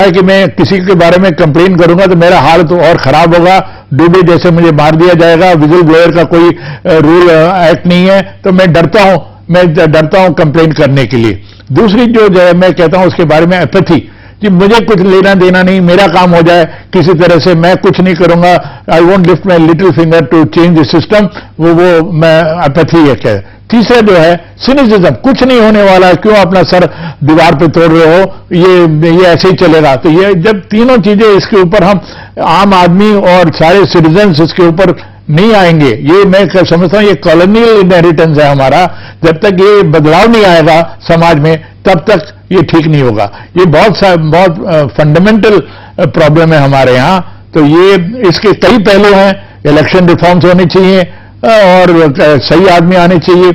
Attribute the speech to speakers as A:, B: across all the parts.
A: है कि मैं किसी के बारे में कंप्लेन करूंगा तो मेरा हाल तो और खराब होगा, डूबे जैसे मुझे मार दिया जाएगा, विजिल ब्लोअर का कोई रूल एक्ट नहीं है, तो मैं डरता हूं कंप्लेन करने के लिए। दूसरी जो है मैं कहता हूं उसके बारे में एपैथी, कि मुझे कुछ लेना देना नहीं, मेरा काम हो जाए किसी तरह से, मैं कुछ नहीं करूंगा, I won't lift my little finger to change the system, वो मैं एपैथी है। तीसरा जो है सिनिसिज्म, कुछ नहीं होने वाला है, क्यों अपना सर दीवार पे तोड़ रहे हो, ये ऐसे ही चलेगा। तो ये जब तीनों चीजें इसके ऊपर हम आम आदमी और सारे सिटीजन्स इसके ऊपर नहीं आएंगे, ये मैं समझता हूं ये कॉलोनियल इनहेरिटेंस है हमारा, जब तक ये बदलाव नहीं आएगा समाज में तब तक ये ठीक नहीं होगा। ये बहुत फंडामेंटल प्रॉब्लम है हमारे यहाँ। तो ये इसके कई पहलू हैं, इलेक्शन रिफॉर्म्स होने चाहिए और सही आदमी आने चाहिए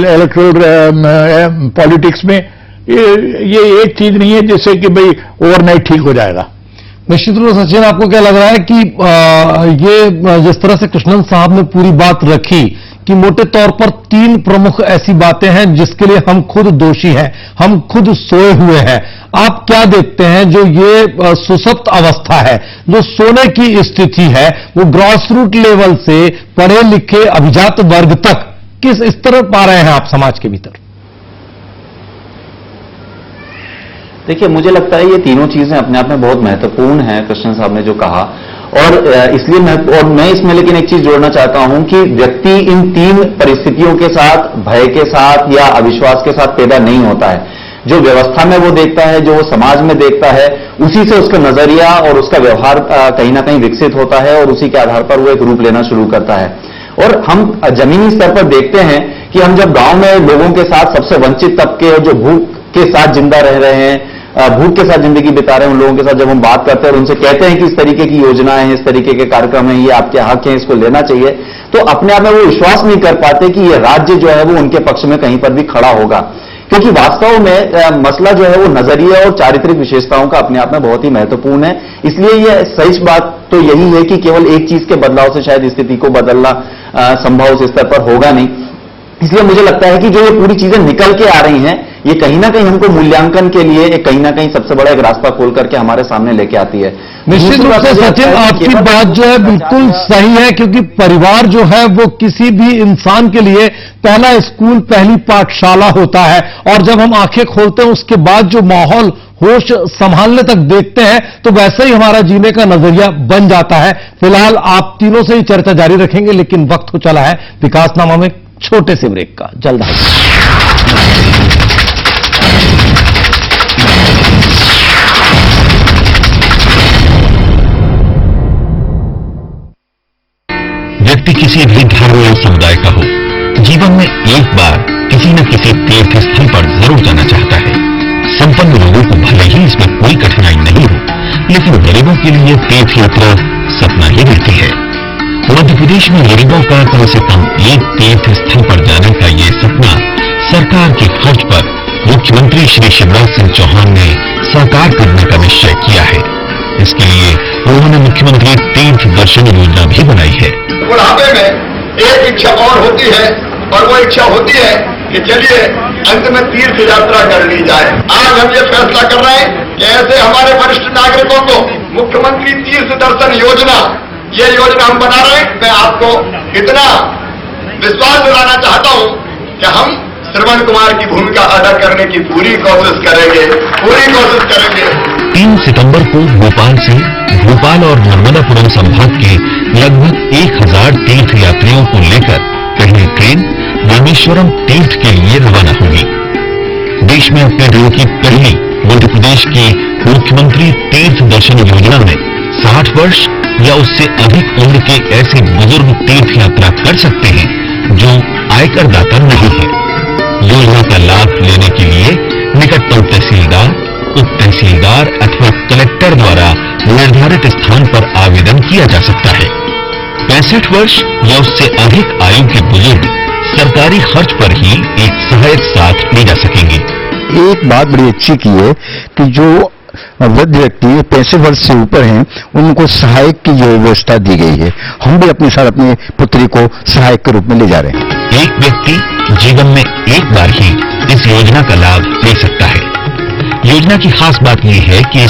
A: इलेक्टोरल पॉलिटिक्स में। ये एक चीज नहीं है जिससे कि भाई ओवरनाइट ठीक हो जाएगा।
B: निश्चित रूप से सचिन, आपको क्या लग रहा है कि ये जिस तरह से कृष्णन साहब ने पूरी बात रखी कि मोटे तौर पर 3 प्रमुख ऐसी बातें हैं जिसके लिए हम खुद दोषी हैं, हम खुद सोए हुए हैं, आप क्या देखते हैं जो ये सुसप्त अवस्था है, जो सोने की स्थिति है, वो ग्रॉस रूट लेवल से पढ़े लिखे अभिजात वर्ग तक किस स्तर पा रहे हैं आप समाज के भीतर?
C: देखिए, मुझे लगता है ये तीनों चीजें अपने आप में बहुत महत्वपूर्ण हैं, कृष्णन साहब ने जो कहा, और इसलिए मैं इसमें लेकिन एक चीज जोड़ना चाहता हूं कि व्यक्ति इन 3 परिस्थितियों के साथ, भय के साथ या अविश्वास के साथ पैदा नहीं होता है। जो व्यवस्था में वो देखता है, जो वो समाज में देखता है, उसी से उसका नजरिया और उसका व्यवहार कहीं ना कहीं विकसित होता है और उसी के आधार पर वो एक रूप लेना शुरू करता है। और हम जमीनी स्तर पर देखते हैं कि हम जब गांव में लोगों के साथ, सबसे वंचित तबके जो भूख के साथ जिंदा रह रहे हैं, भूख के साथ जिंदगी बिता रहे हैं, उन लोगों के साथ जब हम बात करते हैं और उनसे कहते हैं कि इस तरीके की योजनाएं हैं, इस तरीके के कार्यक्रम हैं, ये आपके हक हैं, इसको लेना चाहिए, तो अपने आप में वो विश्वास नहीं कर पाते कि ये राज्य जो है वो उनके पक्ष में कहीं पर भी खड़ा होगा। क्योंकि वास्तव में मसला जो है वो नजरिया और चारित्रिक विशेषताओं का अपने आप में बहुत ही महत्वपूर्ण है। इसलिए यह सही बात तो यही है कि केवल एक चीज के बदलाव से शायद स्थिति को बदलना संभव उस स्तर पर होगा नहीं। इसलिए मुझे लगता है कि जो ये पूरी चीजें निकल के आ रही हैं, ये कहीं ना कहीं हमको मूल्यांकन के लिए कहीं ना कहीं सबसे बड़ा एक रास्ता खोल करके हमारे सामने लेके आती है।
B: निश्चित रूप से सचिन, आपकी बात जो है बिल्कुल सही है, क्योंकि परिवार जो है वो किसी भी इंसान के लिए पहला स्कूल, पहली पाठशाला होता है, और जब हम आंखें खोलते हैं उसके बाद जो माहौल होश संभालने तक देखते हैं तो वैसे ही हमारा जीने का नजरिया बन जाता है। फिलहाल आप तीनों से ही चर्चा जारी रखेंगे, लेकिन वक्त हो चला है विकासनामा में छोटे से ब्रेक का। जल्द
D: व्यक्ति किसी भी धर्म या समुदाय का हो, जीवन में एक बार किसी न किसी तीर्थ स्थल पर जरूर जाना चाहता है। संपन्न लोगों को भले ही इसमें कोई कठिनाई नहीं हो, लेकिन गरीबों के लिए तीर्थ यात्रा सपना ही रहती है। मध्य प्रदेश में गरीबों का कम से कम एक तीर्थ स्थल पर जाने का ये सपना सरकार के खर्च पर मुख्यमंत्री श्री शिवराज सिंह चौहान ने साकार करने का निश्चय किया है। इसके लिए उन्होंने मुख्यमंत्री तीर्थ दर्शन योजना भी बनाई है।
E: बुढ़ापे में एक इच्छा और होती है, और वो इच्छा होती है कि चलिए अंत में तीर्थ यात्रा कर ली जाए। आज हम ये फैसला कर रहे हैं कि ऐसे हमारे वरिष्ठ नागरिकों को मुख्यमंत्री तीर्थ दर्शन योजना, ये योजना हम बना रहे हैं। मैं आपको इतना विश्वास दिलाना चाहता हूं कि हम श्रवण कुमार की भूमिका अदा करने की पूरी कोशिश करेंगे।
D: 3 सितंबर को भोपाल से भोपाल और नर्मदापुरम संभाग के लगभग 1000 तीर्थ यात्रियों को लेकर पहली ट्रेन रामेश्वरम तीर्थ के लिए रवाना होगी। देश में अपने ढंग की पहली मध्य प्रदेश की मुख्यमंत्री तीर्थ दर्शन योजना में 60 वर्ष या उससे अधिक उम्र के ऐसे बुजुर्ग तीर्थ यात्रा कर सकते हैं जो आयकर दाता नहीं है। योजना का लाभ लेने के लिए निकटतम तहसीलदार, उप तहसीलदार अथवा कलेक्टर द्वारा निर्धारित स्थान पर आवेदन किया जा सकता है। 65 वर्ष या उससे अधिक आयु के बुजुर्ग सरकारी खर्च पर ही एक सहायक साथ ले जा सकेंगे।
F: एक बात बड़ी अच्छी की है कि जो वृद्ध व्यक्ति 65 वर्ष से ऊपर हैं, उनको सहायक की जो व्यवस्था दी गई है, हम भी अपने साथ अपनी पुत्री को सहायक के रूप में ले जा रहे हैं।
D: एक व्यक्ति जीवन में एक बार ही इस योजना का लाभ ले सकता है। योजना की खास बात यह है कि